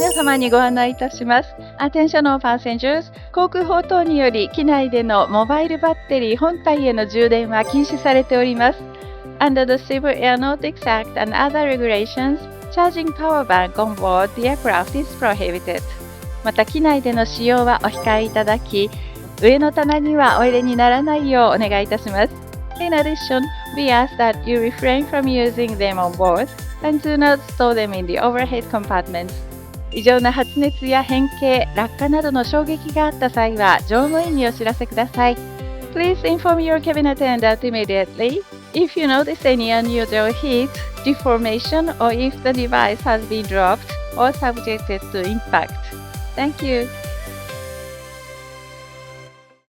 皆様にご案内いたします。Attention all passengers、航空法等により機内でのモバイルバッテリー本体への充電は禁止されております。Under the Civil Aeronautics Act and other regulations, charging power bank on board the aircraft is prohibited. また機内での使用はお控えいただき、上の棚にはお入れにならないようお願いいたします。In addition, we ask that you refrain from using them on board and do not store them in the overhead compartments. 異常な発熱や変形、落下などの衝撃があった際は乗務員にお知らせください。Please inform your cabin attendant immediately if you notice any unusual heat, deformation, or if the device has been dropped or subjected to impact. Thank you.